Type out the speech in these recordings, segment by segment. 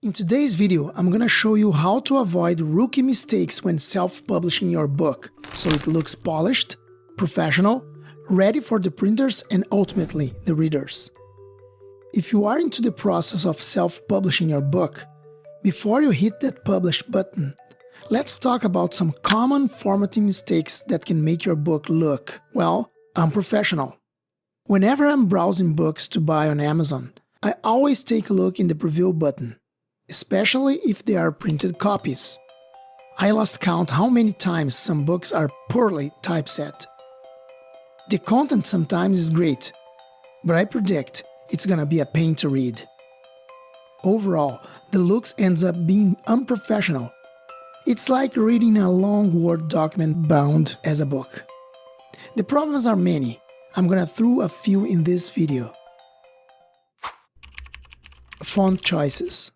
In today's video, I'm gonna show you how to avoid rookie mistakes when self-publishing your book, so it looks polished, professional, ready for the printers and ultimately the readers. If you are into the process of self-publishing your book, before you hit that publish button, let's talk about some common formatting mistakes that can make your book look, well, unprofessional. Whenever I'm browsing books to buy on Amazon, I always take a look in the preview button, especially if they are printed copies. I lost count how many times some books are poorly typeset. The content sometimes is great, but I predict it's gonna be a pain to read. Overall, the looks ends up being unprofessional. It's like reading a long Word document bound as a book. The problems are many. I'm gonna throw a few in this video. Font choices.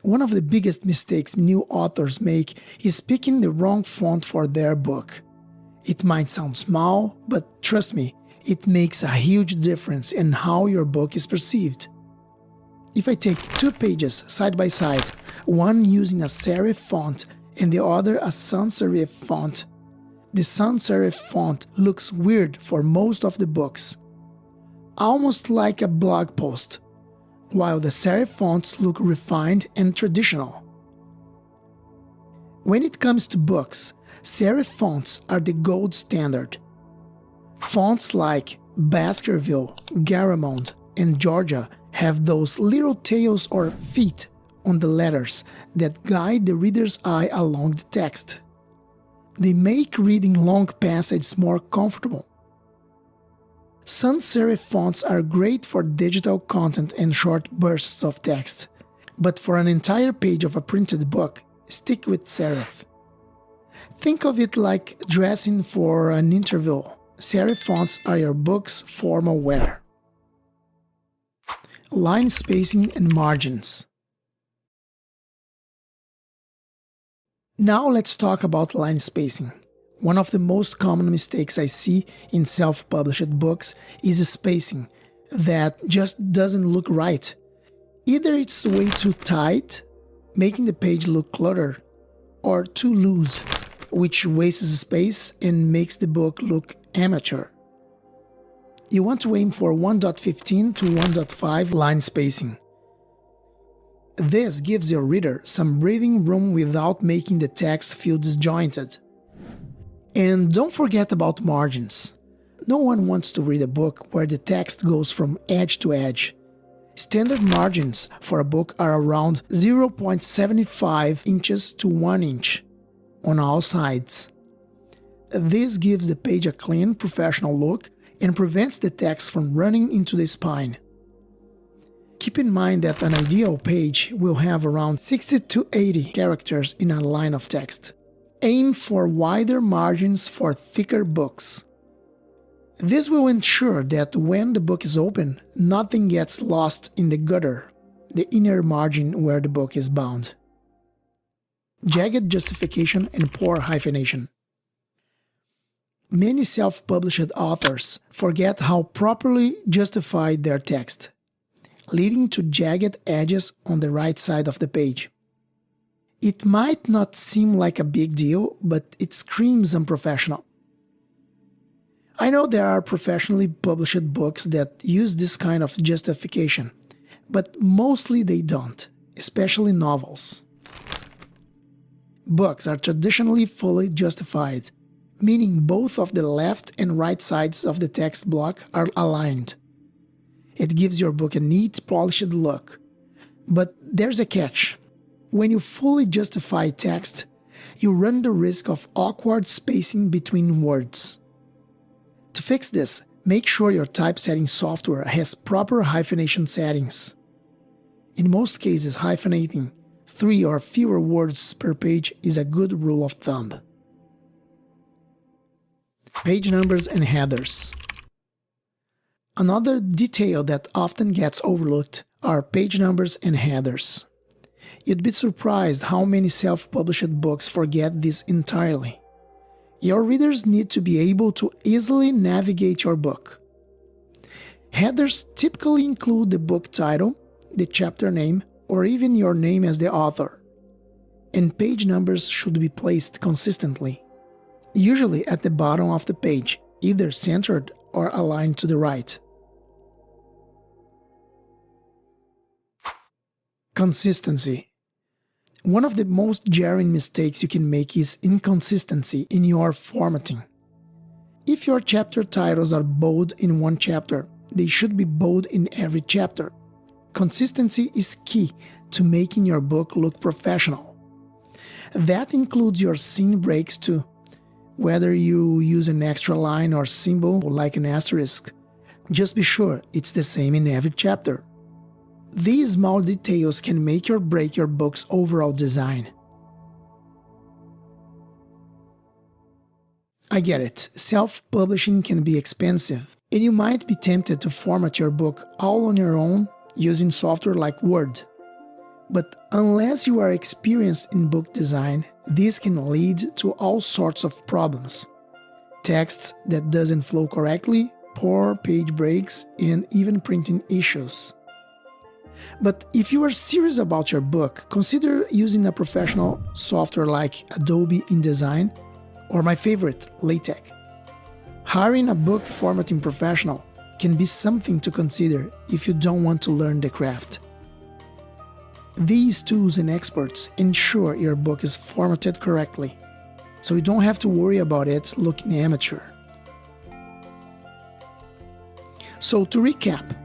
One of the biggest mistakes new authors make is picking the wrong font for their book. It might sound small, but trust me, it makes a huge difference in how your book is perceived. If I take two pages side by side, one using a serif font and the other a sans serif font, the sans serif font looks weird for most of the books, almost like a blog post, while the serif fonts look refined and traditional. When it comes to books, serif fonts are the gold standard. Fonts like Baskerville, Garamond, and Georgia have those little tails or feet on the letters that guide the reader's eye along the text. They make reading long passages more comfortable. Sans serif fonts are great for digital content and short bursts of text, but for an entire page of a printed book, stick with serif. Think of it like dressing for an interview. Serif fonts are your book's formal wear. Line spacing and margins. Now let's talk about line spacing. One of the most common mistakes I see in self-published books is spacing that just doesn't look right. Either it's way too tight, making the page look cluttered, or too loose, which wastes space and makes the book look amateur. You want to aim for 1.15 to 1.5 line spacing. This gives your reader some breathing room without making the text feel disjointed. And don't forget about margins. No one wants to read a book where the text goes from edge to edge. Standard margins for a book are around 0.75 inches to 1 inch on all sides. This gives the page a clean, professional look and prevents the text from running into the spine. Keep in mind that an ideal page will have around 60 to 80 characters in a line of text. Aim for wider margins for thicker books. This will ensure that when the book is open, nothing gets lost in the gutter, the inner margin where the book is bound. Jagged justification and poor hyphenation. Many self-published authors forget how properly justify their text, leading to jagged edges on the right side of the page. It might not seem like a big deal, but it screams unprofessional. I know there are professionally published books that use this kind of justification, but mostly they don't, especially novels. Books are traditionally fully justified, meaning both of the left and right sides of the text block are aligned. It gives your book a neat, polished look. But there's a catch. When you fully justify text, you run the risk of awkward spacing between words. To fix this, make sure your typesetting software has proper hyphenation settings. In most cases, hyphenating 3 or fewer words per page is a good rule of thumb. Page numbers and headers. Another detail that often gets overlooked are page numbers and headers. You'd be surprised how many self-published books forget this entirely. Your readers need to be able to easily navigate your book. Headers typically include the book title, the chapter name, or even your name as the author. And page numbers should be placed consistently, usually at the bottom of the page, either centered or aligned to the right. Consistency. One of the most jarring mistakes you can make is inconsistency in your formatting. If your chapter titles are bold in one chapter, they should be bold in every chapter. Consistency is key to making your book look professional. That includes your scene breaks too. Whether you use an extra line or symbol like an asterisk, just be sure it's the same in every chapter. These small details can make or break your book's overall design. I get it, self-publishing can be expensive, and you might be tempted to format your book all on your own using software like Word. But unless you are experienced in book design, this can lead to all sorts of problems. Text that doesn't flow correctly, poor page breaks, and even printing issues. But if you are serious about your book, consider using a professional software like Adobe InDesign or my favorite, LaTeX. Hiring a book formatting professional can be something to consider if you don't want to learn the craft. These tools and experts ensure your book is formatted correctly, so you don't have to worry about it looking amateur. So to recap,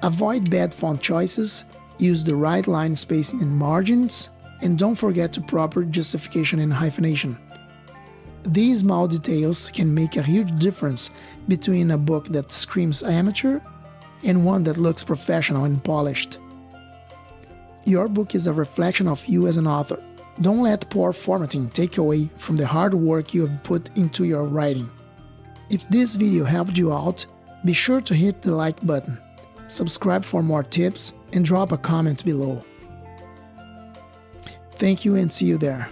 avoid bad font choices, use the right line spacing and margins, and don't forget to proper justification and hyphenation. These small details can make a huge difference between a book that screams amateur and one that looks professional and polished. Your book is a reflection of you as an author. Don't let poor formatting take away from the hard work you have put into your writing. If this video helped you out, be sure to hit the like button, subscribe for more tips, and drop a comment below. Thank you and see you there.